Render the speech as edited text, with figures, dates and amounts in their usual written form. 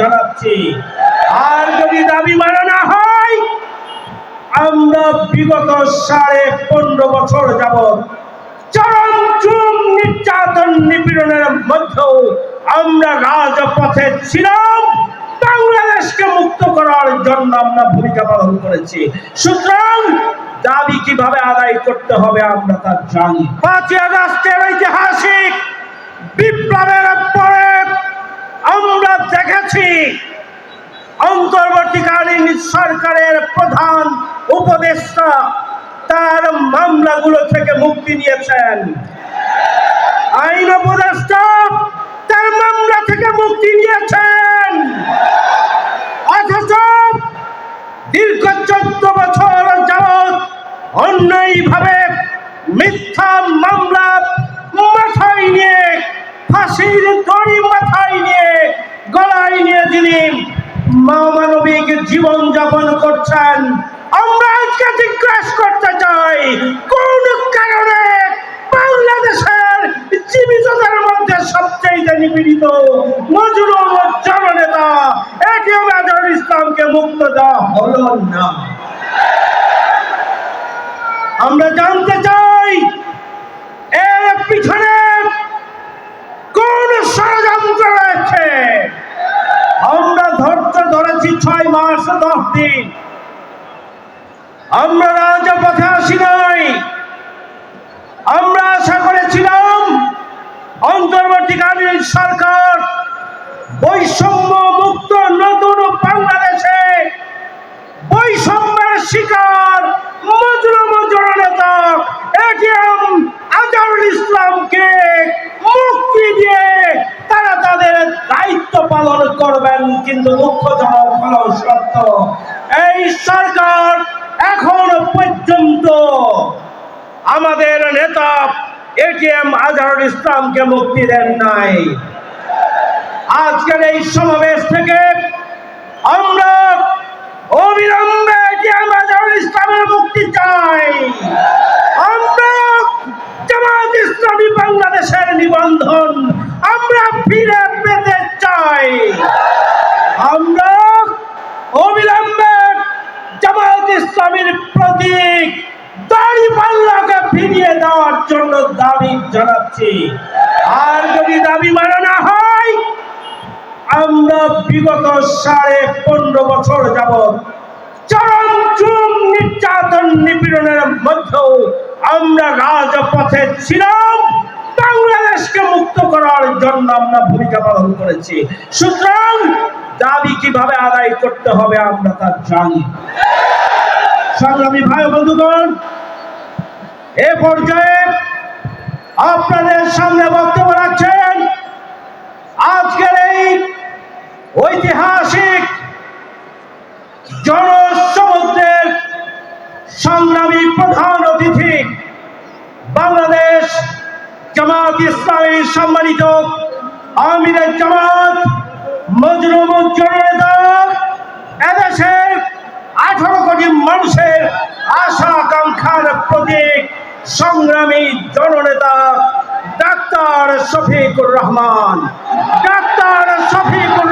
জানাচ্ছি। আর যদি দাবি মানা না হয়, আমরা বিগত 15.5 বছর যাবৎ চরম নির্যাতন নিপীড়নের মধ্যেও আমরা রাজপথে ছিলাম। বাংলাদেশকে মুক্ত করার জন্য আমরা ভূমিকা পালন করেছি। সুতরাং দাবি কিভাবে আদায় করতে হবে আমরা তা জানি। 5ই আগস্টের ঐতিহাসিক বিপ্লবের পরে আমরা দেখেছি অন্তর্বর্তীকালীন সরকারের প্রধান উপদেষ্টা তার মামলাগুলো থেকে মুক্তি নিয়েছেন। আইন উপদেষ্টা তার মামলা থেকে মুক্তি নিয়েছেন, অথচ দীর্ঘ 14 বছর যাবৎ অন্যায়ভাবে মিথ্যা মামলা মাথায় নিয়ে, ফাঁসির দড়ি মাথায় নিয়ে, গলায় নিয়ে যিনি মানবিক জীবন যাপন করছেন, আমরা আজকে জিজ্ঞাসা করতে চাই কোন কারণে বাংলাদেশের জীবিতদের মধ্যে সবচেয়ে নিপীড়িত মজলুম জননেতা এটিএম আজহারুল ইসলামকে মুক্ত দেওয়া হলো না। আমরা জানতে চাই এর পিছনে কোন ষড়যন্ত্র রয়েছে। আমরা ধৈর্য ধরেছি 6 মাস 10 দিন, আমরা রাজপথে আসি নাই। আমরা আশা করেছিলাম অন্তর্বর্তীকালীন সরকার বৈষম্য মুক্ত নতুন বাংলাদেশে বৈষম্যের শিকার মজলুম জননেতা এটিএম আজহারুল ইসলামকে মুক্তি দিয়ে তারা তাদের দায়িত্ব পালন করবেন। কিন্তু দুঃখজনক হলো সত্য, এই সরকার এখন পর্যন্ত আমাদের নেতা এটিএম আজহারুল ইসলামকে মুক্তি দেন নাই। আজকের এই সমাবেশ থেকে আমরা অবিলম্বে এটিএম আজহারুল ইসলামের মুক্তি চাই। আমরা জামাত ইসলামী বাংলাদেশের নিবন্ধন আমরা ফিরে পেতে চাই। আমরা অবিলম্বে জামাত ইসলামীর প্রতীক দাড়িপাল্লাকে ফিরিয়ে দেওয়ার জন্য দাবি জানাচ্ছি। আর যদি দাবি মানা না হয়, আমরা বিগত 15.5 বছর যাবৎ চরম নির্যাতন নিপীড়নের মধ্যেও আমরা রাজপথে ছিলাম। বাংলাদেশকে মুক্ত করার জন্য আমরা ভূমিকা পালন করেছি। সুতরাং দাবি কিভাবে আদায় করতে হবে আমরা তা জানি। সংগ্রামী ভাই বন্ধুগণ, এ পর্যায়ে আপনাদের সামনে বক্তব্য রাখছেন আজকের এই ঐতিহাসিক জনসমুদ্রের সংগ্রামী প্রধান অতিথি, বাংলাদেশ জামাত ইসলামী সম্মানিত আমিরে জামাত মজলুম জননেতা, এদেশের 18 কোটি মানুষের আশা আকাঙ্ক্ষার প্রতীক সংগ্রামী জননেতা ডাক্তার শফিকুর রহমান। ডাক্তার শফিকুর